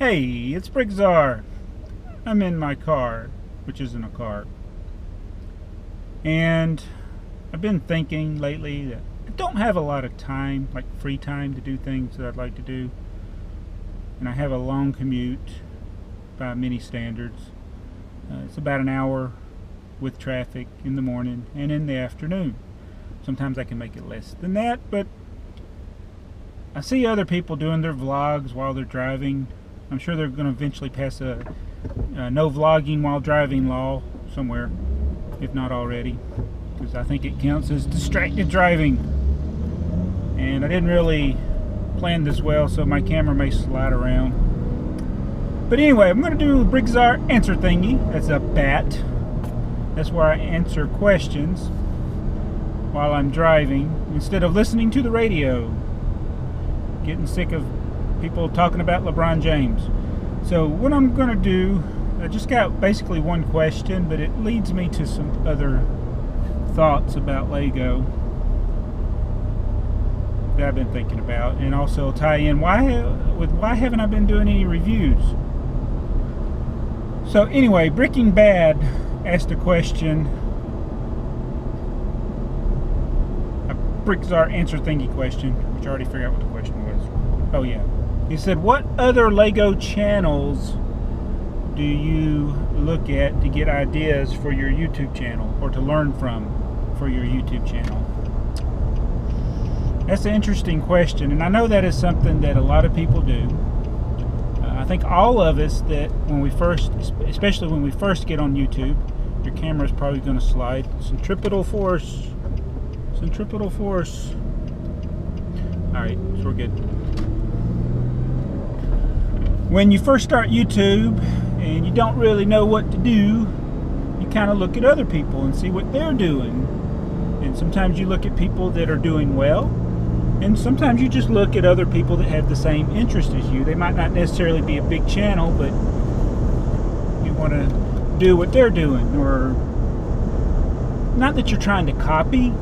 Hey, it's BrickTsar. I'm in my car, which isn't a car. And I've been thinking lately that I don't have a lot of time, like free time, to do things that I'd like to do. And I have a long commute by many standards. It's about an hour with traffic in the morning and in the afternoon. Sometimes I can make it less than that, but I see other people doing their vlogs while they're driving. I'm sure they're going to eventually pass a no vlogging while driving law somewhere, if not already, because I think it counts as distracted driving. And I didn't really plan this well, so my camera may slide around. But anyway, I'm going to do BrickTsar Answer Thingy. That's a bat. That's where I answer questions while I'm driving instead of listening to the radio. Getting sick of people talking about LeBron James. So what I'm going to do, I just got basically one question, but it leads me to some other thoughts about Lego that I've been thinking about, and also tie in why haven't I been doing any reviews. So anyway, Breaking Bad asked a question, a BrickTsar Answer Thingy question, which I already figured out what the question was. Oh yeah. He said, what other Lego channels do you look at to get ideas for your YouTube channel, or to learn from for your YouTube channel? That's an interesting question, and I know that is something that a lot of people do. I think all of us, that when we first, especially when we first get on YouTube, your camera is probably going to slide. Centripetal force. Centripetal force. Alright, so we're good. When you first start YouTube and you don't really know what to do, you kind of look at other people and see what they're doing. And sometimes you look at people that are doing well, and sometimes you just look at other people that have the same interest as you. They might not necessarily be a big channel, but you want to do what they're doing. Or not that you're trying to copy,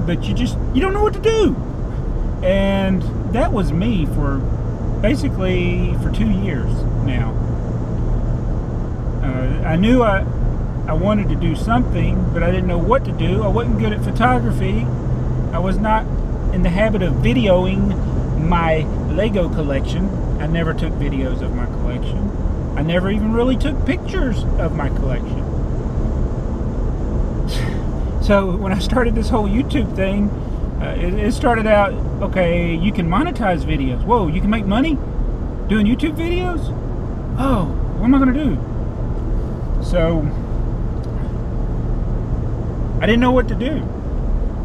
but you don't know what to do. And that was me for basically for 2 years now. I knew I wanted to do something, but I didn't know what to do. I wasn't good at photography. I was not in the habit of videoing my Lego collection. I never took videos of my collection. I never even really took pictures of my collection. So when I started this whole YouTube thing, it started out, okay, you can monetize videos. Whoa, you can make money doing YouTube videos? Oh, what am I going to do? So I didn't know what to do.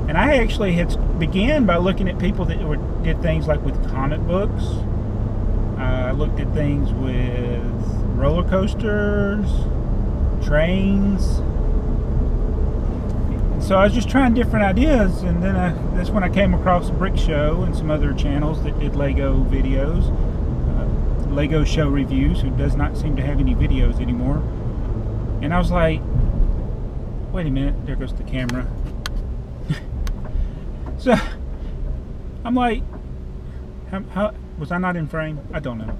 And I actually began by looking at people that did things like with comic books. I looked at things with roller coasters, trains. So I was just trying different ideas, and then that's when I came across Brick Show and some other channels that did Lego videos, Lego Show Reviews, who does not seem to have any videos anymore. And I was like, wait a minute, there goes the camera. So I'm like, how was I not in frame? I don't know.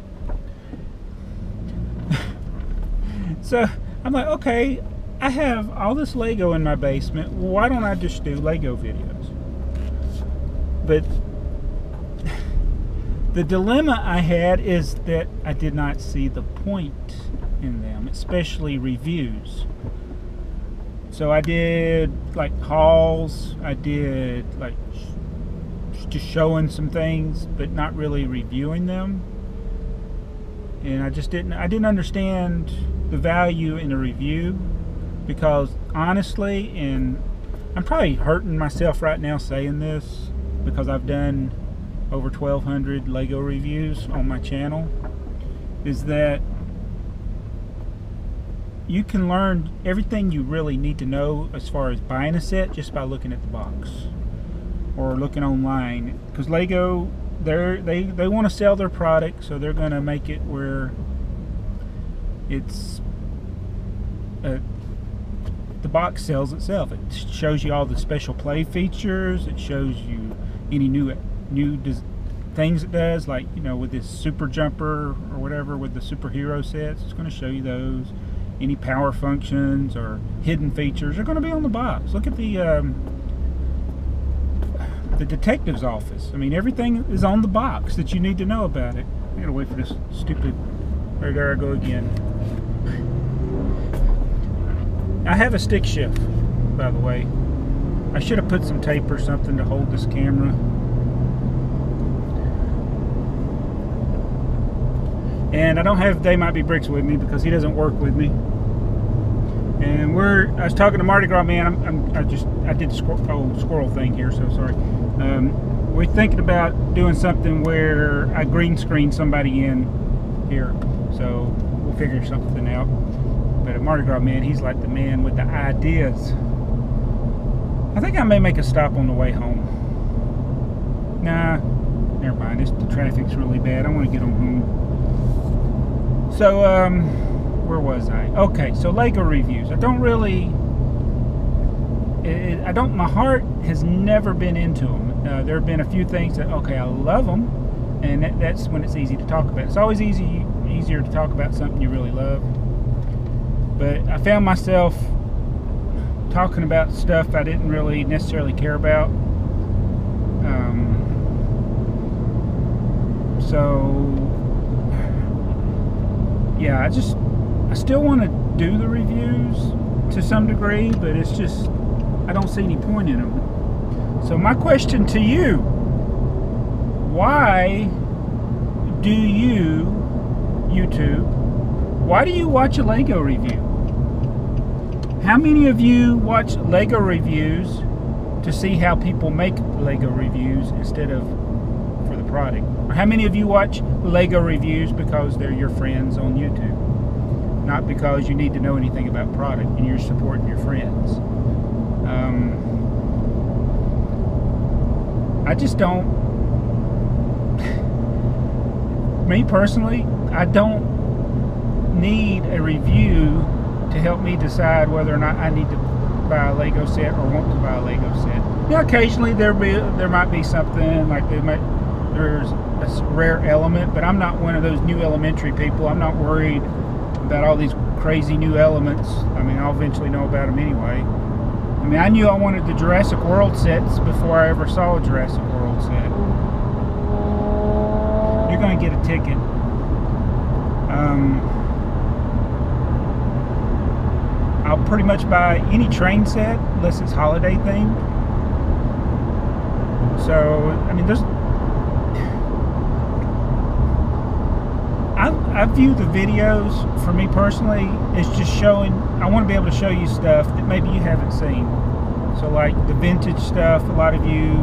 So I'm like, okay, I have all this Lego in my basement. Why don't I just do Lego videos? But the dilemma I had is that I did not see the point in them, especially reviews. So I did like hauls, I did like just showing some things, but not really reviewing them. And I didn't understand the value in a review. Because honestly, and I'm probably hurting myself right now saying this, because I've done over 1,200 Lego reviews on my channel, is that you can learn everything you really need to know as far as buying a set just by looking at the box or looking online. Because Lego, they want to sell their product, so they're going to make it where it's the box sells itself. It shows you all the special play features. It shows you any new things it does, like, you know, with this super jumper or whatever with the superhero sets. It's going to show you those. Any power functions or hidden features are going to be on the box. Look at the detective's office. I mean, everything is on the box that you need to know about it. I gotta wait for this stupid. There I go again. I have a stick shift, by the way. I should have put some tape or something to hold this camera. And I don't have They Might Be Bricks with me because he doesn't work with me. And I was talking to Mardi Gras Man. I did the squirrel thing here, so sorry. We're thinking about doing something where I green screen somebody in here. So we'll figure something out. But Mardi Gras Man, he's like the man with the ideas. I think I may make a stop on the way home. Nah, never mind. The traffic's really bad. I want to get on home. So, where was I? Okay, so Lego reviews. I don't really... my heart has never been into them. There have been a few things that, okay, I love them, and that's when it's easy to talk about. It's always easier to talk about something you really love. But I found myself talking about stuff I didn't really necessarily care about. Yeah, I still want to do the reviews to some degree, but it's just, I don't see any point in them. So my question to you, why do you, YouTube, why do you watch a Lego review? How many of you watch Lego reviews to see how people make Lego reviews instead of for the product? Or how many of you watch Lego reviews because they're your friends on YouTube? Not because you need to know anything about product and you're supporting your friends. I just don't... Me personally, I don't need a review to help me decide whether or not I need to buy a Lego set or want to buy a Lego set. Yeah, occasionally there might be something like there's a rare element, but I'm not one of those new elementary people. I'm not worried about all these crazy new elements. I mean, I'll eventually know about them anyway. I mean, I knew I wanted the Jurassic World sets before I ever saw a Jurassic World set. You're going to get a ticket. I'll pretty much buy any train set unless it's holiday themed. So, I mean, I view the videos, for me personally, as just showing, I want to be able to show you stuff that maybe you haven't seen. So like the vintage stuff, a lot of you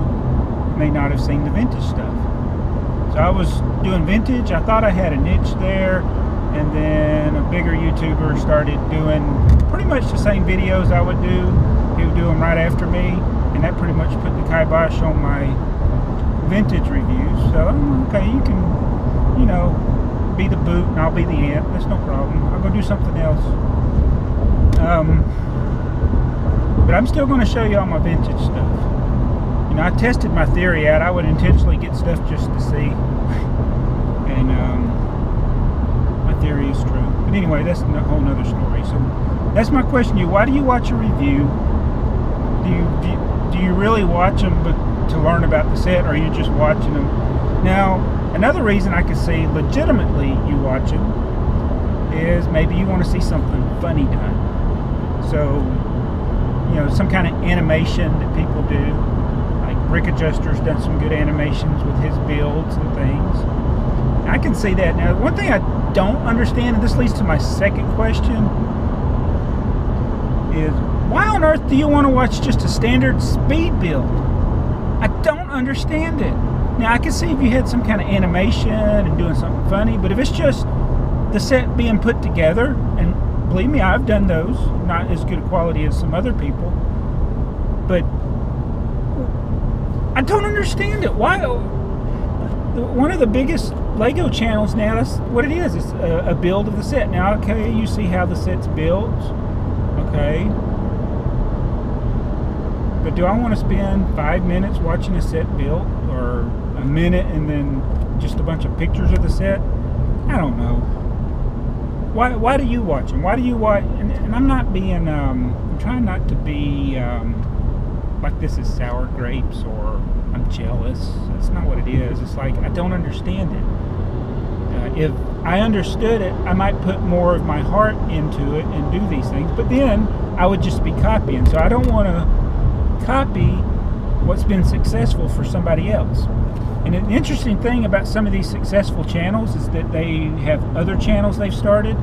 may not have seen the vintage stuff. So I was doing vintage, I thought I had a niche there, and then a bigger YouTuber started doing pretty much the same videos I would do. He would do them right after me, and that pretty much put the kibosh on my vintage reviews. So, okay, you can, you know, be the boot and I'll be the ant. That's no problem. I'll go do something else. But I'm still going to show you all my vintage stuff. You know, I tested my theory out. I would intentionally get stuff just to see. And my theory is true. But anyway, that's a whole nother story. So that's my question to you. Why do you watch a review? Do you really watch them to learn about the set, or are you just watching them? Now, another reason I could see legitimately you watch them is maybe you want to see something funny done. So, you know, some kind of animation that people do. Like Brick Adjuster's done some good animations with his builds and things. I can see that. Now, one thing I don't understand, and this leads to my second question, is why on earth do you want to watch just a standard speed build? I don't understand it. Now, I can see if you had some kind of animation and doing something funny, but if it's just the set being put together, and believe me, I've done those, not as good a quality as some other people, but I don't understand it. Why? One of the biggest Lego channels now, that's what it is. It's a build of the set. Now, okay, you see how the set's built, okay, but do I want to spend 5 minutes watching a set built, or a minute and then just a bunch of pictures of the set. I don't know. Why do you watch them? Why do you watch? And I'm not being, I'm trying not to be like this is sour grapes or I'm jealous. That's not what it is. It's like I don't understand it. If I understood it, I might put more of my heart into it and do these things. But then I would just be copying. So I don't want to copy what's been successful for somebody else. And an interesting thing about some of these successful channels is that they have other channels they've started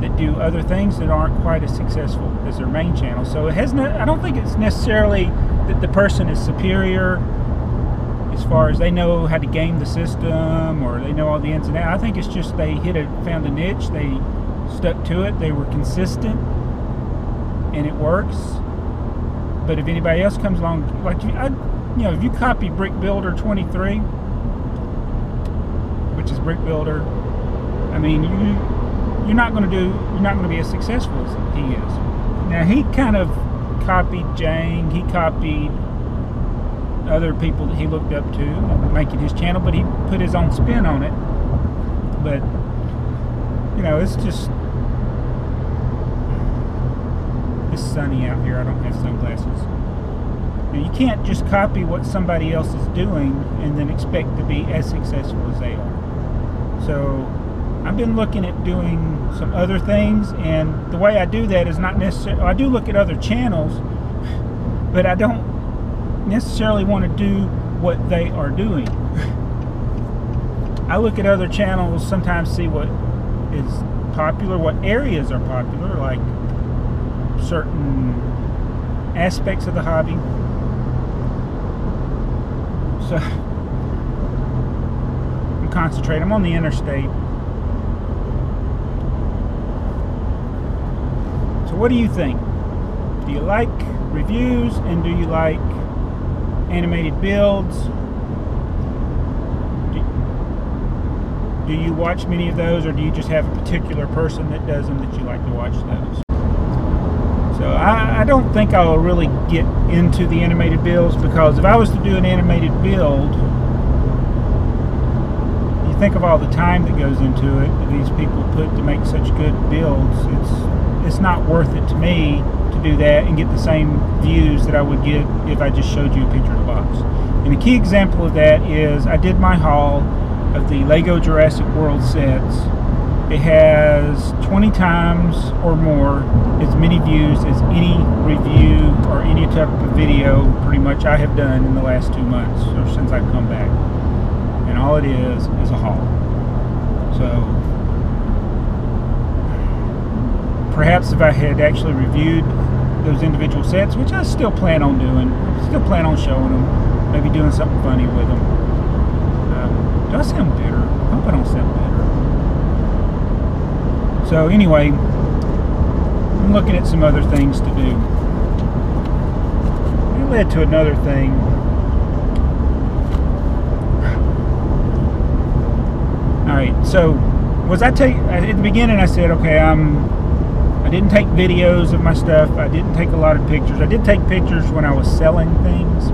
that do other things that aren't quite as successful as their main channel. So it has I don't think it's necessarily that the person is superior as far as they know how to game the system or they know all the ins and outs. I think it's just they found a niche, they stuck to it, they were consistent, and it works. But if anybody else comes along, like if you copy Brick Builder 23, which is Brick Builder, I mean, you're not going to be as successful as he is. Now he kind of copied Jang, he copied other people that he looked up to making his channel, but he put his own spin on it. But it's just, it's sunny out here. I don't have sunglasses. Now, you can't just copy what somebody else is doing and then expect to be as successful as they are. So I've been looking at doing some other things, and the way I do that is not necessarily, I do look at other channels, but I don't necessarily want to do what they are doing. I look at other channels, sometimes see what is popular, what areas are popular, like certain aspects of the hobby. So I'm concentrating. I'm on the interstate. So what do you think? Do you like reviews, and do you like animated builds? Do you watch many of those, or do you just have a particular person that does them that you like to watch those? So I don't think I'll really get into the animated builds, because if I was to do an animated build, you think of all the time that goes into it that these people put to make such good builds. It's not worth it to me to do that and get the same views that I would get if I just showed you a picture of the box. And a key example of that is I did my haul of the Lego Jurassic World sets. It has 20 times or more as many views as any review or any type of video pretty much I have done in the last 2 months or since I've come back. And all it is a haul. So perhaps if I had actually reviewed those individual sets, which I still plan on doing, still plan on showing them, maybe doing something funny with them. Do I sound bitter? I hope I don't sound bitter. So anyway, I'm looking at some other things to do. It led to another thing. Alright, so at the beginning I said, okay, I didn't take videos of my stuff. I didn't take a lot of pictures. I did take pictures when I was selling things.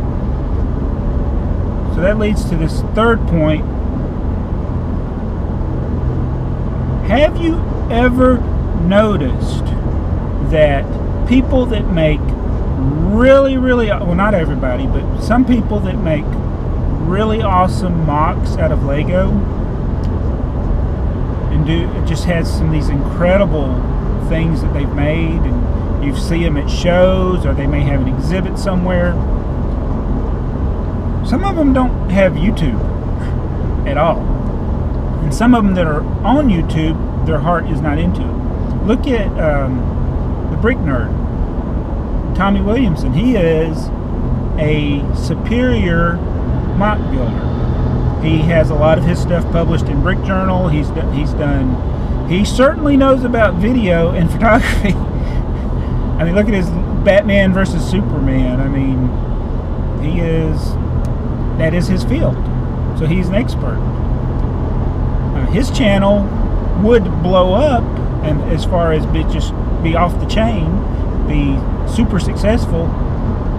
So that leads to this third point. Have you ever noticed that people that make really, well, not everybody, but some people that make really awesome MOCs out of Lego and it just has some of these incredible things that they've made, and you see them at shows, or they may have an exhibit somewhere. Some of them don't have YouTube at all, and some of them that are on YouTube, their heart is not into it. Look at the Brick Nerd, Tommy Williamson. He is a superior MOC builder. He has a lot of his stuff published in Brick Journal. He certainly knows about video and photography. I mean, look at his Batman versus Superman. I mean, that is his field. So he's an expert. His channel would blow up, and as far as be off the chain, be super successful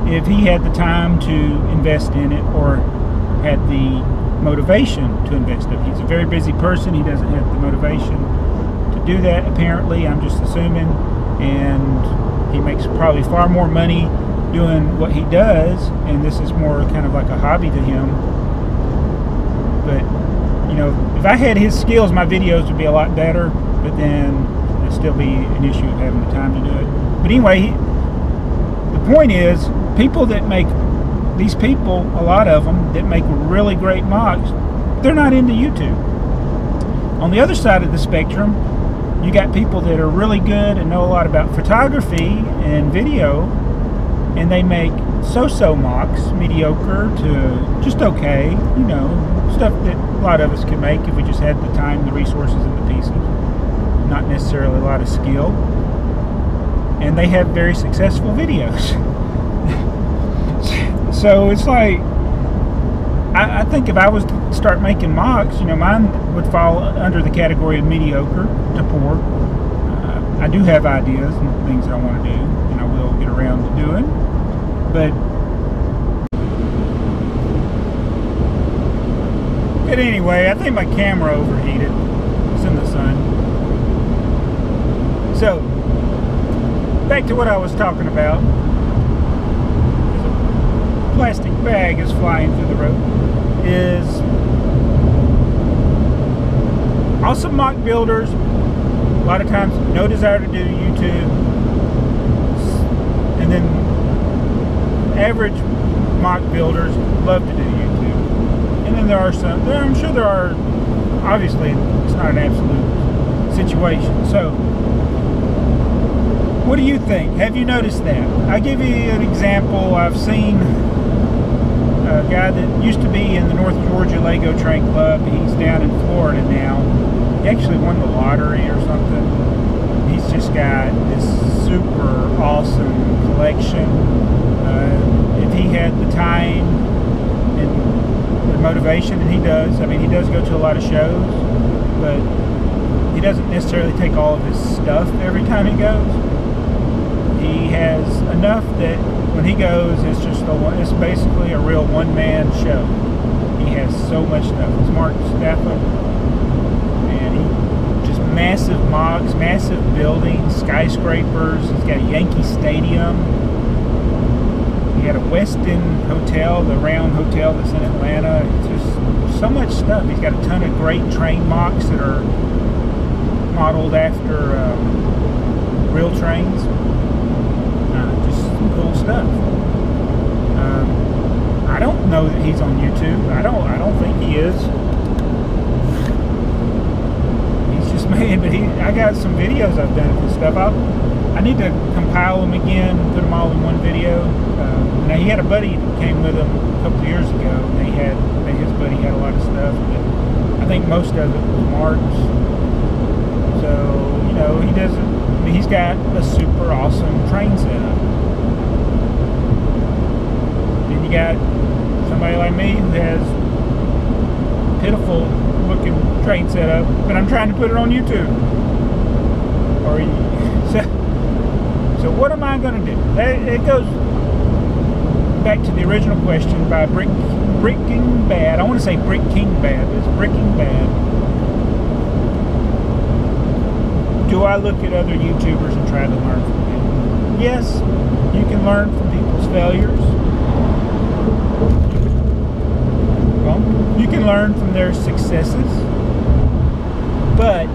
if he had the time to invest in it, or had the motivation to invest it. He's a very busy person. He doesn't have the motivation to do that, apparently. I'm just assuming. And he makes probably far more money doing what he does, and this is more kind of like a hobby to him. But, you know, if I had his skills, my videos would be a lot better, but then it'd still be an issue of having the time to do it. But anyway, the point is, people that make, these people, a lot of them, that make really great MOCs, they're not into YouTube. On the other side of the spectrum, you got people that are really good and know a lot about photography and video, and they make so-so MOCs, mediocre to just okay, you know, stuff that a lot of us could make if we just had the time, the resources, and the pieces. Not necessarily a lot of skill. And they have very successful videos. So it's like, I think if I was to start making MOCs, you know, mine would fall under the category of mediocre to poor. I do have ideas and things that I want to do, and I will get around to doing. But anyway, I think my camera overheated. It's in the sun. So, back to what I was talking about. A plastic bag is flying through the road. Is awesome MOC builders, a lot of times no desire to do YouTube, and then average MOC builders love to do YouTube. And then there are some, I'm sure there are, obviously it's not an absolute situation. So what do you think? Have you noticed that? I'll give you an example. I've seen a guy that used to be in the North Georgia Lego Train Club. He's down in Florida now. He actually won the lottery or something. He's just got this super awesome collection. If he had the time and the motivation, and he does. I mean, he does go to a lot of shows, but he doesn't necessarily take all of his stuff every time he goes. He has enough that when he goes, it's just it's basically a real one-man show. He has so much stuff. It's Mark Stafford, and he just massive MOCs, massive buildings, skyscrapers. He's got a Yankee Stadium. He had a Westin Hotel, the round hotel that's in Atlanta. It's just so much stuff. He's got a ton of great train MOCs that are modeled after real trains. Just some cool stuff. I don't know that he's on YouTube. I don't think he is. He's just made, but I got some videos I've done of his stuff. I need to compile them again, put them all in one video. Now he had a buddy that came with him a couple of years ago. And his buddy had a lot of stuff, but I think most of it was Mark's. So, you know, he doesn't. I mean, he's got a super awesome train setup. Then you got somebody like me who has pitiful looking train setup, but I'm trying to put it on YouTube. So what am I going to do? It goes back to the original question by Bricking Bad. I want to say Brick King Bad, but it's Bricking Bad. Do I look at other YouTubers and try to learn from them? Yes, you can learn from people's failures. Well, you can learn from their successes. But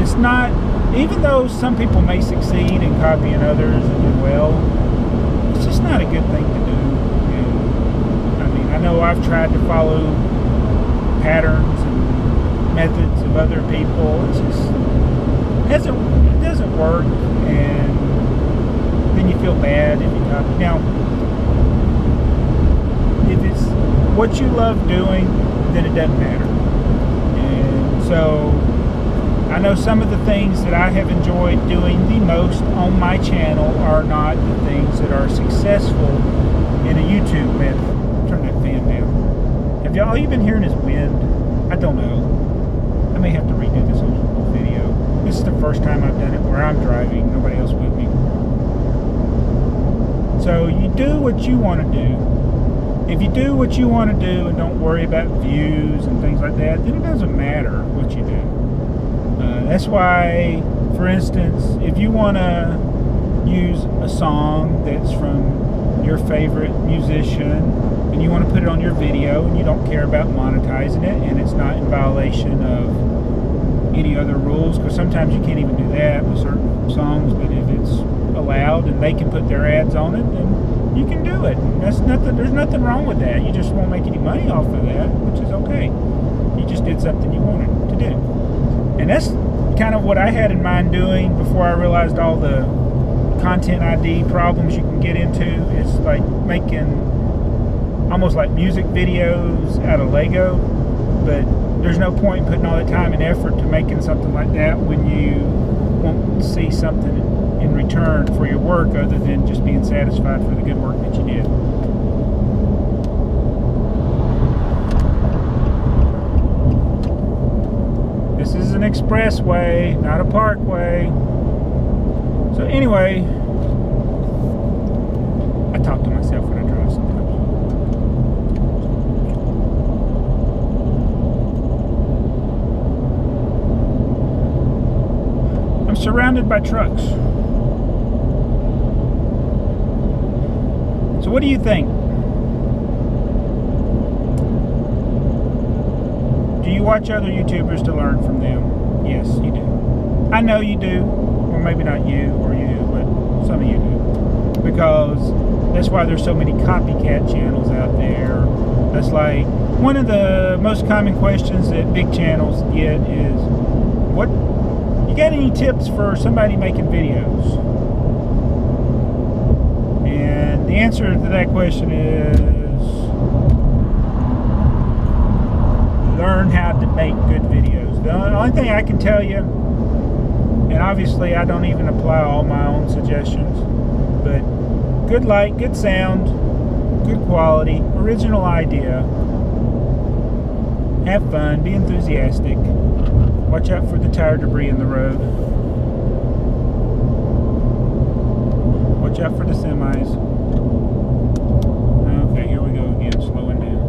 it's not, even though some people may succeed in copying others and do well, it's just not a good thing to do. And, I mean, I know I've tried to follow patterns and methods of other people. It's just it doesn't work, and then you feel bad if you copy. Now, if it's what you love doing, then it doesn't matter. And so I know some of the things that I have enjoyed doing the most on my channel are not the things that are successful in a YouTube method. Turn that fan down. Have y'all been hearing this wind? I don't know. I may have to redo this whole video. This is the first time I've done it where I'm driving, nobody else with me. So you do what you want to do. if you do what you want to do and don't worry about views and things like that, then it doesn't matter what you do. That's why, for instance, if you want to use a song that's from your favorite musician and you want to put it on your video and you don't care about monetizing it and it's not in violation of any other rules, because sometimes you can't even do that with certain songs, but if it's allowed and they can put their ads on it, then you can do it. That's nothing. There's nothing wrong with that. You just won't make any money off of that, which is okay. You just did something you wanted to do. And that's kind of what I had in mind doing before I realized all the content ID problems you can get into. Is like making almost like music videos out of Lego, but there's no point in putting all that time and effort to making something like that when you won't see something in return for your work other than just being satisfied for the good work that you did. This is an expressway, not a parkway. So anyway, I talk to myself when I drive sometimes. I'm surrounded by trucks. So what do you think? Do you watch other YouTubers to learn from them? Yes, you do. I know you do. Or maybe not you or you, but some of you do. Because that's why there's so many copycat channels out there. That's like one of the most common questions that big channels get is, what you got any tips for somebody making videos? And the answer to that question is learn how to make good videos. The only thing I can tell you, and obviously I don't even apply all my own suggestions, but good light, good sound, good quality, original idea, have fun, be enthusiastic, watch out for the tire debris in the road, watch out for the semis. Okay, here we go again, slowing down.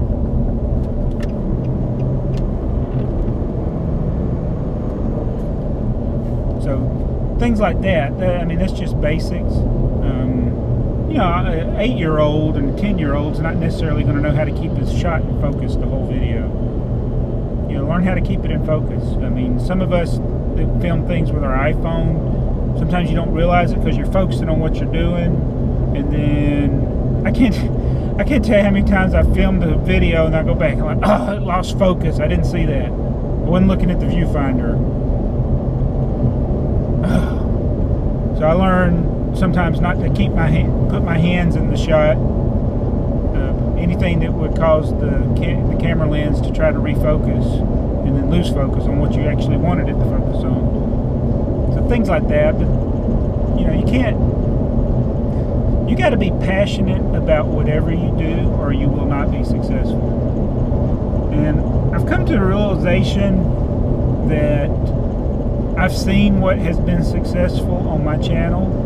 So things like that, I mean, that's just basics. You know, an 8-year-old and a 10-year-old's not necessarily going to know how to keep his shot in focus the whole video. You know, learn how to keep it in focus. I mean, some of us that film things with our iPhone, sometimes you don't realize it because you're focusing on what you're doing, and then I can't tell you how many times I filmed a video and I go back and I'm like, oh, it lost focus. I didn't see that. I wasn't looking at the viewfinder. So I learned sometimes not to keep put my hands in the shot. Anything that would cause the camera lens to try to refocus and then lose focus on what you actually wanted it to focus on. So things like that. But you know, you got to be passionate about whatever you do or you will not be successful. And I've come to the realization that I've seen what has been successful on my channel,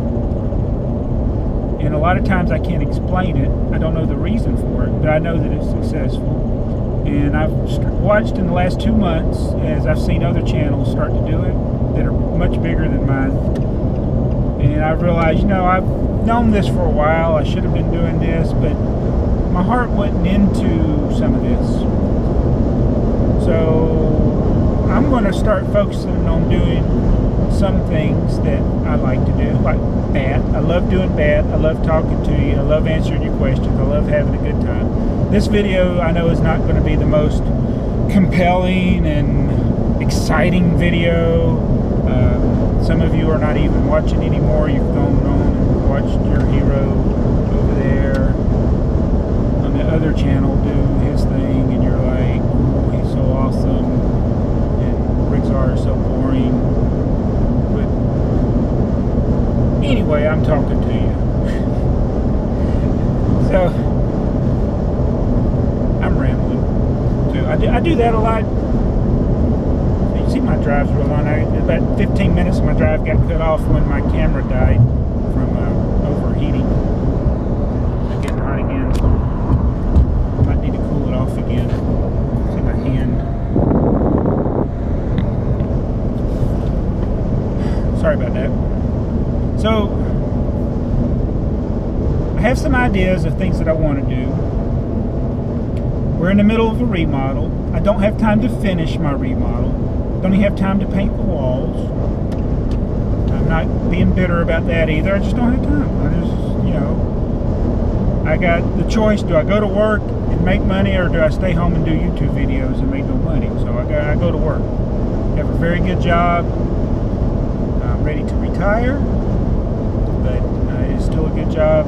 and a lot of times I can't explain it. I don't know the reason for it, but I know that it's successful. And I've watched in the last 2 months as I've seen other channels start to do it that are much bigger than mine. And I've realized, you know, I've known this for a while. I should have been doing this, but my heart wasn't into some of this. So I'm going to start focusing on doing some things that I like to do, like bat. I love doing bat. I love talking to you. I love answering your questions. I love having a good time. This video, I know, is not going to be the most compelling and exciting video. Some of you are not even watching anymore. You've gone on and watched your hero over there on the other channel do his thing, and you're like, oh, he's so awesome, and BrickTsar is so boring. Anyway, I'm talking to you. So, I'm rambling too. I do that a lot. You see my drive's real long. About 15 minutes of my drive got cut off when my camera died from overheating. It's getting hot again. again. See my hand. Sorry about that. So, I have some ideas of things that I want to do. We're in the middle of a remodel. I don't have time to finish my remodel. Don't even have time to paint the walls. I'm not being bitter about that either. I just don't have time. I just, you know, I got the choice. Do I go to work and make money, or do I stay home and do YouTube videos and make no money? So I go to work. I have a very good job. I'm ready to retire, but it's still a good job.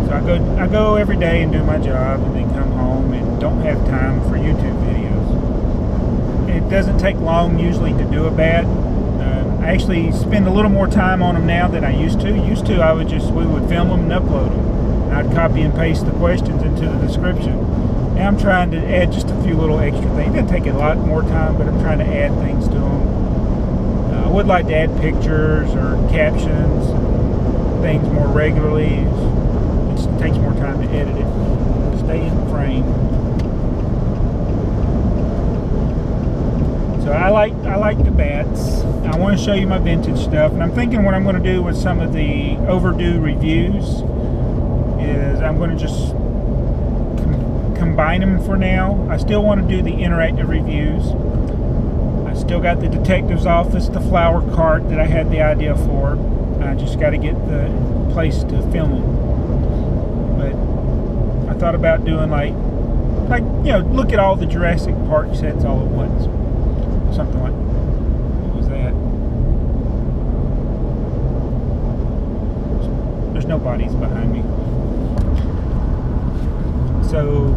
So I go every day and do my job, and then come home and don't have time for YouTube videos. It doesn't take long usually to do a bat. I actually spend a little more time on them now than I used to. We would film them and upload them. I'd copy and paste the questions into the description. Now I'm trying to add just a few little extra things. It doesn't take a lot more time, but I'm trying to add things to them. I would like to add pictures or captions, things more regularly. It just takes more time to edit it, stay in frame. So I like the bats. I want to show you my vintage stuff, and I'm thinking what I'm going to do with some of the overdue reviews is I'm going to just combine them for now. I still want to do the interactive reviews. I still got the detective's office, the flower cart that I had the idea for. I just got to get the place to film them. But I thought about doing like you know, look at all the Jurassic Park sets all at once. Something like, what was that? There's no bodies behind me. So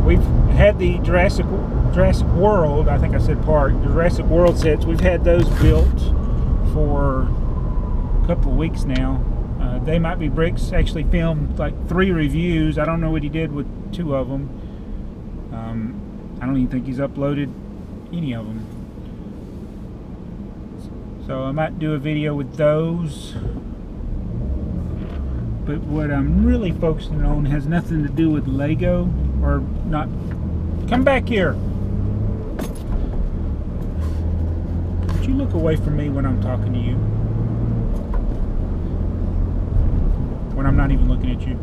we've had the Jurassic World, I think I said park, the Jurassic World sets. We've had those built for a couple of weeks now. They Might Be Bricks actually filmed like 3 reviews. I don't know what he did with 2 of them. I don't even think he's uploaded any of them. So I might do a video with those. But what I'm really focusing on has nothing to do with Lego, or not. Come back here. Would you look away from me when I'm talking to you? When I'm not even looking at you.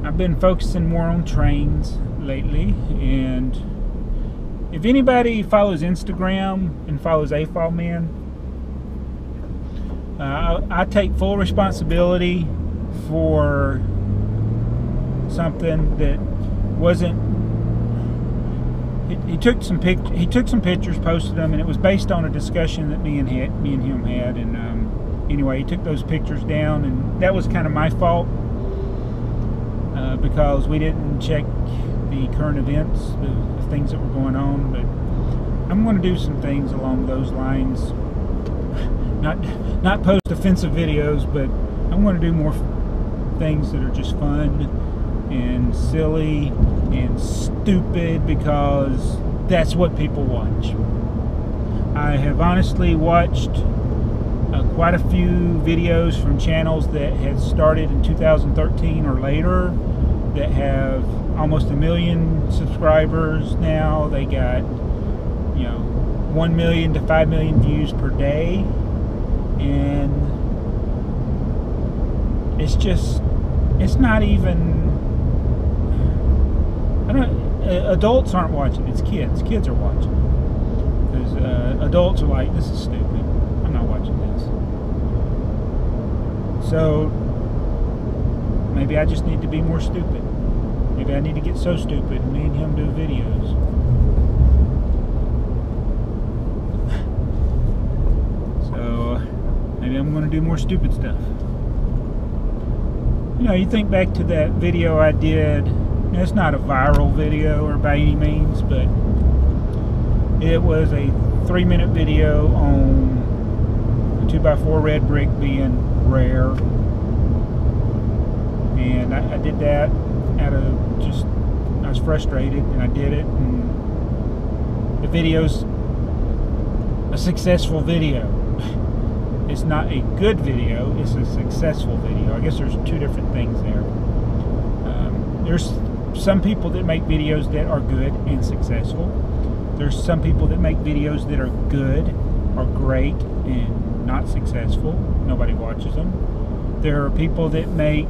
I've been focusing more on trains lately, and if anybody follows Instagram and follows AFOL Man, I take full responsibility for something that wasn't. He took some pictures, posted them, and it was based on a discussion that me and him had. And anyway, he took those pictures down, and that was kind of my fault because we didn't check the current events, the things that were going on. But I'm going to do some things along those lines. Not post offensive videos, but I'm going to do more things that are just fun and silly and stupid, because that's what people watch. I have honestly watched quite a few videos from channels that had started in 2013 or later that have almost 1 million subscribers now. They got, you know, 1 million to 5 million views per day, and it's not even, adults aren't watching, it's kids. Kids are watching. Because adults are like, this is stupid. I'm not watching this. So maybe I just need to be more stupid. Maybe I need to get so stupid and me and him do videos. So maybe I'm going to do more stupid stuff. You know, you think back to that video I did. It's not a viral video or by any means, but it was a 3-minute video on a 2x4 red brick being rare. And I did that out of just, I was frustrated, and I did it, and the video's a successful video. It's not a good video, it's a successful video. I guess there's 2 different things there. there's some people that make videos that are good and successful. There's some people that make videos that are good or great and not successful. Nobody watches them. There are people that make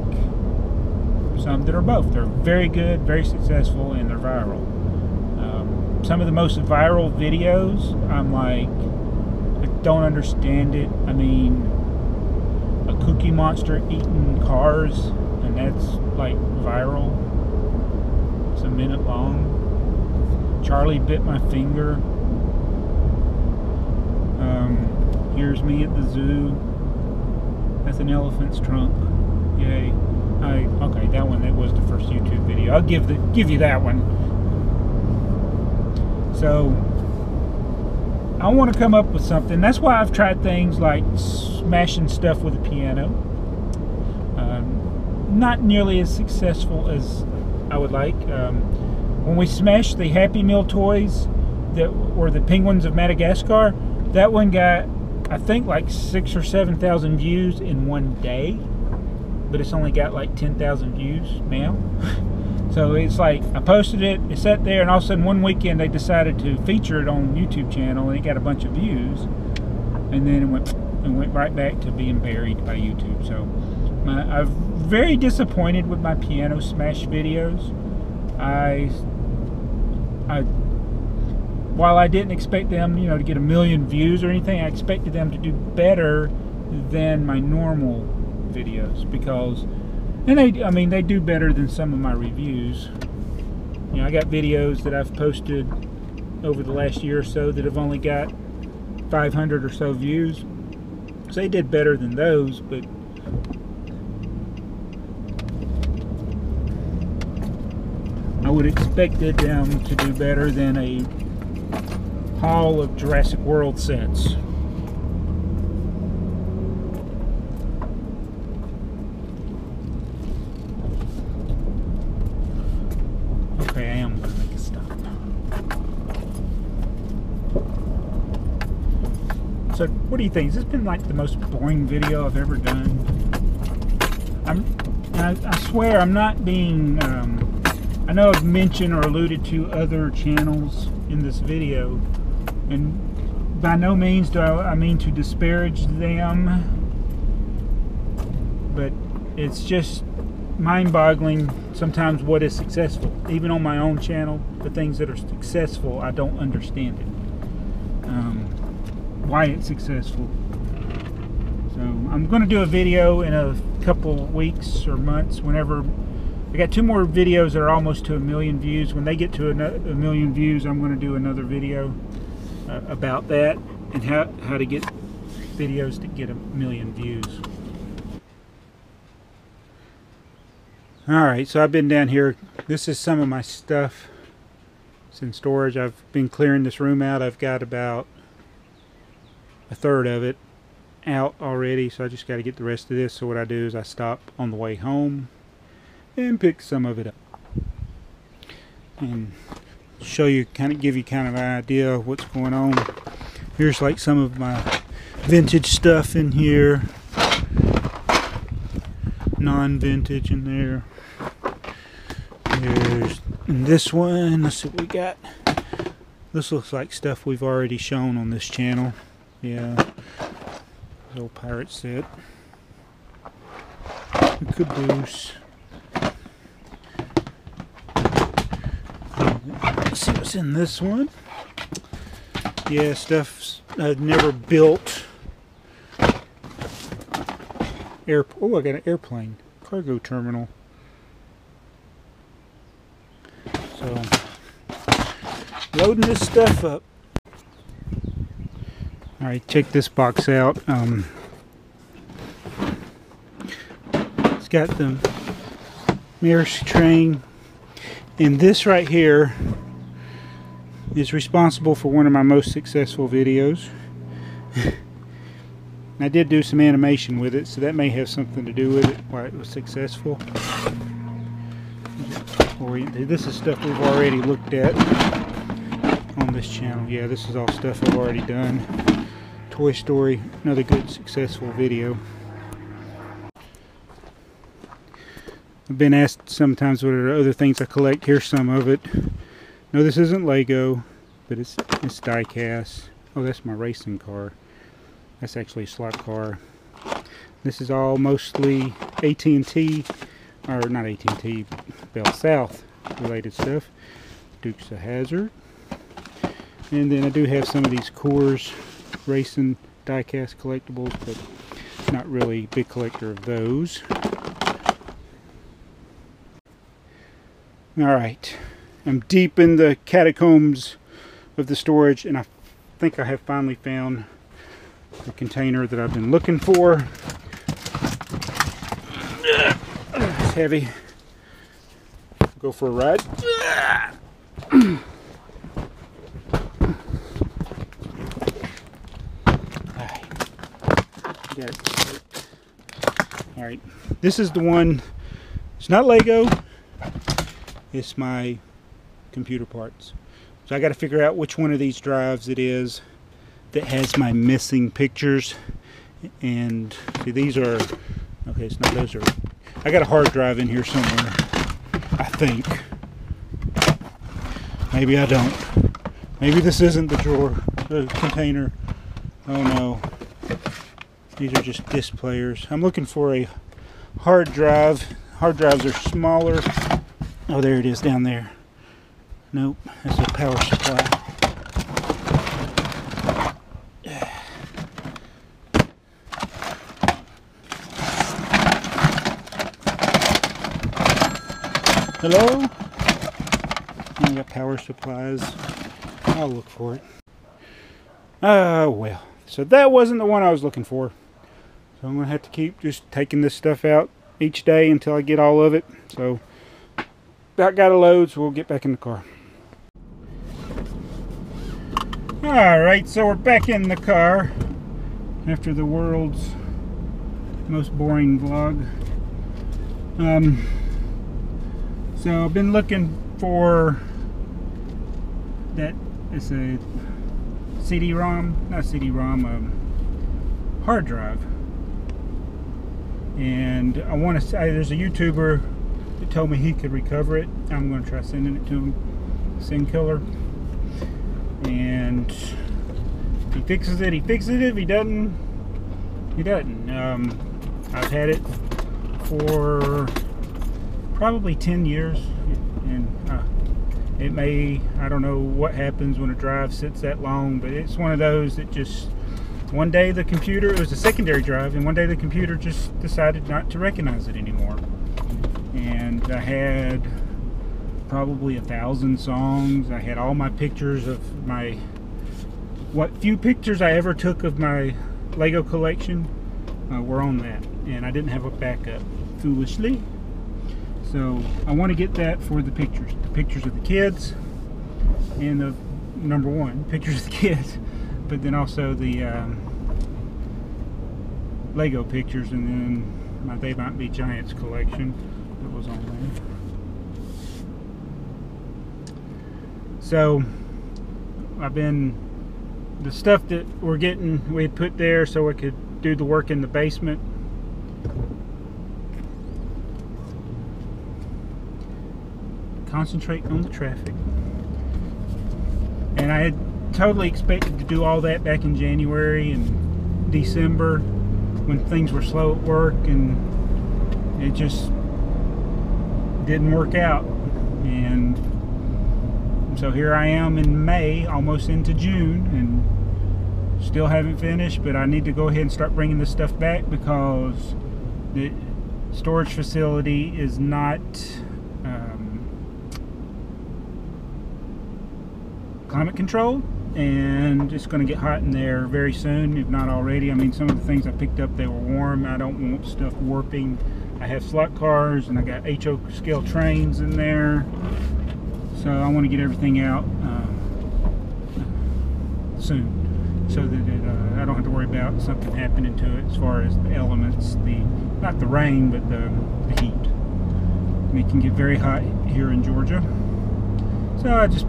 some that are both. They're very good, very successful, and they're viral. Some of the most viral videos, I'm like, I don't understand it. I mean, a Cookie Monster eating cars, and that's like viral. It's a minute long. Charlie bit my finger. Here's me at the zoo. That's an elephant's trunk. Yay. Okay, that one, that was the first YouTube video. I'll give you that one. So I want to come up with something. That's why I've tried things like smashing stuff with a piano. Not nearly as successful as I would like. When we smashed the Happy Meal toys that were the penguins of Madagascar, that one got, I think, like 6,000 or 7,000 views in one day, but it's only got like 10,000 views now. So it's like, I posted it, it sat there, and all of a sudden one weekend they decided to feature it on YouTube channel, and it got a bunch of views, and then it went right back to being buried by YouTube. So I'm very disappointed with my piano smash videos. While I didn't expect them, you know, to get 1 million views or anything, I expected them to do better than my normal videos, because, and they do better than some of my reviews. You know, I got videos that I've posted over the last year or so that have only got 500 or so views, so they did better than those. But I would have expected them to do better than a haul of Jurassic World sets. Okay, I am going to make a stop. So, what do you think? Has this been like the most boring video I've ever done? I swear I'm not being... I know I've mentioned or alluded to other channels in this video, and by no means do I mean to disparage them, but it's just mind-boggling sometimes what is successful. Even on my own channel, the things that are successful, I don't understand it. Why it's successful. So I'm going to do a video in a couple weeks or months, whenever I got 2 more videos that are almost to 1 million views. When they get to 1 million views, I'm going to do another video about that, and how to get videos to get 1 million views. Alright, so I've been down here. This is some of my stuff. It's in storage. I've been clearing this room out. I've got about 1/3 of it out already, so I just got to get the rest of this. So what I do is I stop on the way home and pick some of it up and show you, give you kind of an idea of what's going on. Here's like some of my vintage stuff in here, non-vintage in there. There's in this one, let's see what we got. This looks like stuff we've already shown on this channel. Yeah, little pirate set, a caboose. Let's see what's in this one. Yeah, stuff I've never built. Oh, I got an airplane. Cargo terminal. So, loading this stuff up. Alright, check this box out. It's got the Maersk train. And this right here is responsible for one of my most successful videos. I did do some animation with it, so that may have something to do with it, why it was successful. This is stuff we've already looked at on this channel. Yeah, this is all stuff I've already done. Toy Story, another good successful video. I've been asked sometimes what are other things I collect. Here's some of it. No, this isn't Lego, but it's die cast. Oh, that's my racing car. That's actually a slot car. This is all mostly AT&T, or not AT&T, Bell South related stuff. Dukes of Hazzard. And then I do have some of these Coors racing die-cast collectibles, but not really a big collector of those. Alright, I'm deep in the catacombs of the storage, and I think I have finally found the container that I've been looking for. It's heavy. Go for a ride. Alright, this is the one. It's not Lego, it's my computer parts. So I got to figure out which one of these drives it is that has my missing pictures. And see, these are, okay, it's not, those are, I got a hard drive in here somewhere, I think. Maybe I don't. Maybe this isn't the drawer, the container. Oh no. These are just disc players. I'm looking for a hard drive. Hard drives are smaller. Oh, there it is down there. Nope, that's a power supply. Hello? I got power supplies. I'll look for it. Well. So that wasn't the one I was looking for. So I'm going to have to keep just taking this stuff out each day until I get all of it. So about got a load, so we'll get back in the car. Alright, so we're back in the car after the world's most boring vlog. So I've been looking for that, it's a CD-ROM, not CD-ROM, hard drive. And I want to say, there's a YouTuber that told me he could recover it. I'm going to try sending it to him. Send killer. And if he fixes it, he fixes it. If he doesn't, he doesn't. I've had it for probably 10 years. And it may, I don't know what happens when a drive sits that long, but it's one of those that just, one day the computer, it was a secondary drive, and one day the computer just decided not to recognize it anymore. And I had probably 1,000 songs. I had all my pictures of my, what few pictures I ever took of my Lego collection were on that. And I didn't have a backup, foolishly. So I want to get that for the pictures of the kids, and the number one, pictures of the kids, but then also the Lego pictures, and then my They Might Be Giants collection that was on there. So I've been, the stuff that we're getting, we had put there so I could do the work in the basement. Concentrate on the traffic. And I had totally expected to do all that back in January and December when things were slow at work, and it just didn't work out. And so here I am in May, almost into June, and still haven't finished, but I need to go ahead and start bringing this stuff back because the storage facility is not climate controlled, and it's going to get hot in there very soon, if not already. I mean, some of the things I picked up, they were warm. I don't want stuff warping. I have slot cars, and I got HO scale trains in there, so I want to get everything out soon, so that I don't have to worry about something happening to it as far as the elements, not the rain, but the heat. It can get very hot here in Georgia, so I just,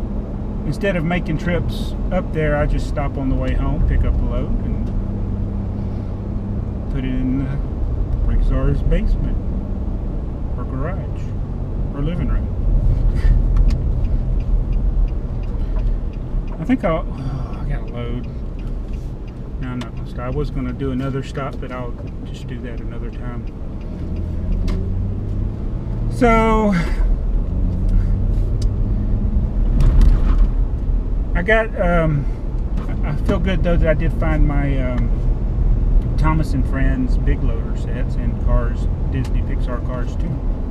instead of making trips up there, I just stop on the way home, pick up the load, and put it in the BrickTsar's basement, or garage or living room. I think I gotta load. No, I'm not gonna stop. I was gonna do another stop, but I'll just do that another time. So I got I feel good though that I did find my Thomas and Friends big loader sets and cars, Disney Pixar cars too,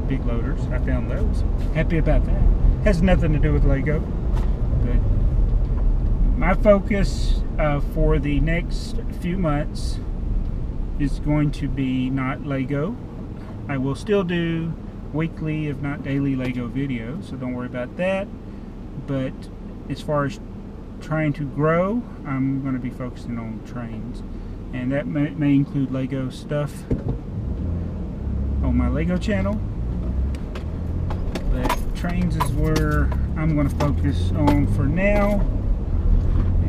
big loaders. I found those. Happy about that. Has nothing to do with Lego, but my focus for the next few months is going to be not Lego. I will still do weekly, if not daily, Lego videos, so don't worry about that. But as far as trying to grow, I'm going to be focusing on trains, and that may include Lego stuff on my Lego channel, but trains is where I'm going to focus on for now.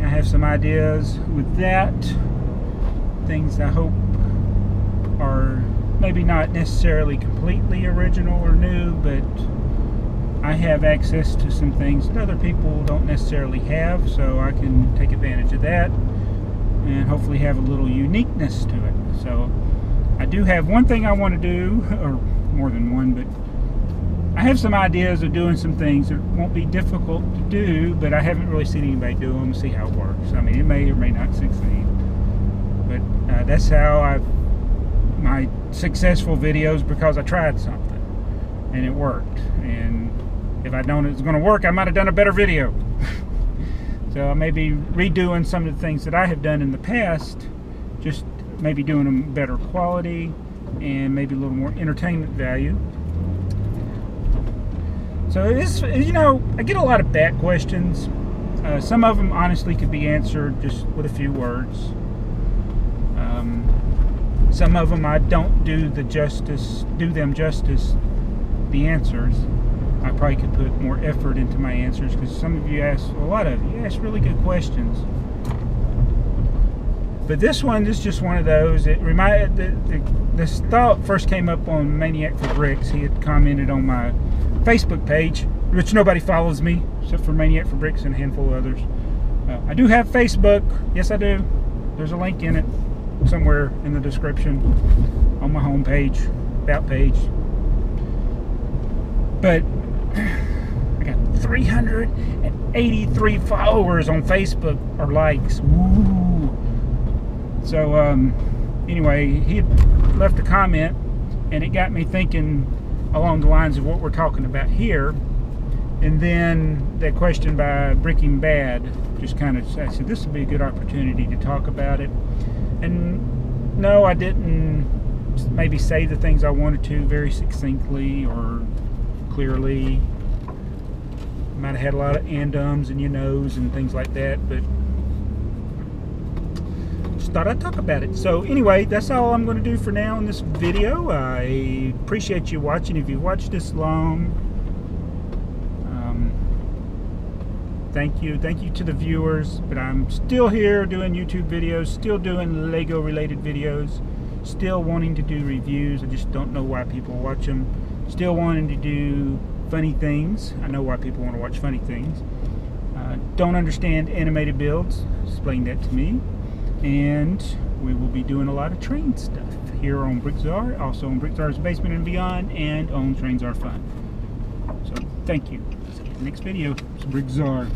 I have some ideas with that, things I hope are maybe not necessarily completely original or new, but I have access to some things that other people don't necessarily have, so I can take advantage of that and hopefully have a little uniqueness to it. So I do have one thing I want to do, or more than one, but I have some ideas of doing some things that won't be difficult to do, but I haven't really seen anybody do them, see how it works. I mean, it may or may not succeed, but that's how my successful videos, because I tried something and it worked. And if I'd known it was going to work, I might have done a better video. So I may be redoing some of the things that I have done in the past, just maybe doing them better quality and maybe a little more entertainment value. So it is, you know, I get a lot of back questions. Some of them honestly could be answered just with a few words. Some of them I don't do them justice, the answers. I probably could put more effort into my answers, because some of you ask, a lot of you ask really good questions. But this is just one of those. It reminded, this thought first came up on Maniac for Bricks. He had commented on my Facebook page, which nobody follows me except for Maniac for Bricks and a handful of others. I do have Facebook. Yes, I do. There's a link in it somewhere in the description on my home page, about page. But I got 383 followers on Facebook, or likes. Woo. So anyway, he had left a comment, and it got me thinking along the lines of what we're talking about here. And then that question by Breaking Bad just kind of, I said this would be a good opportunity to talk about it. And no, I didn't maybe say the things I wanted to very succinctly or clearly. Might have had a lot of and-ums and you-knows and things like that, but just thought I'd talk about it. So anyway, that's all I'm going to do for now in this video. I appreciate you watching. If you've watched this long, thank you to the viewers. But I'm still here doing YouTube videos, still doing Lego related videos, still wanting to do reviews. I just don't know why people watch them. Still wanting to do funny things. I know why people want to watch funny things. Don't understand animated builds. Explain that to me. And we will be doing a lot of train stuff here on BrickTsar, also on BrickTsar's Basement and Beyond, and on Trains Are Fun. So thank you. See you in the next video. It's BrickTsar.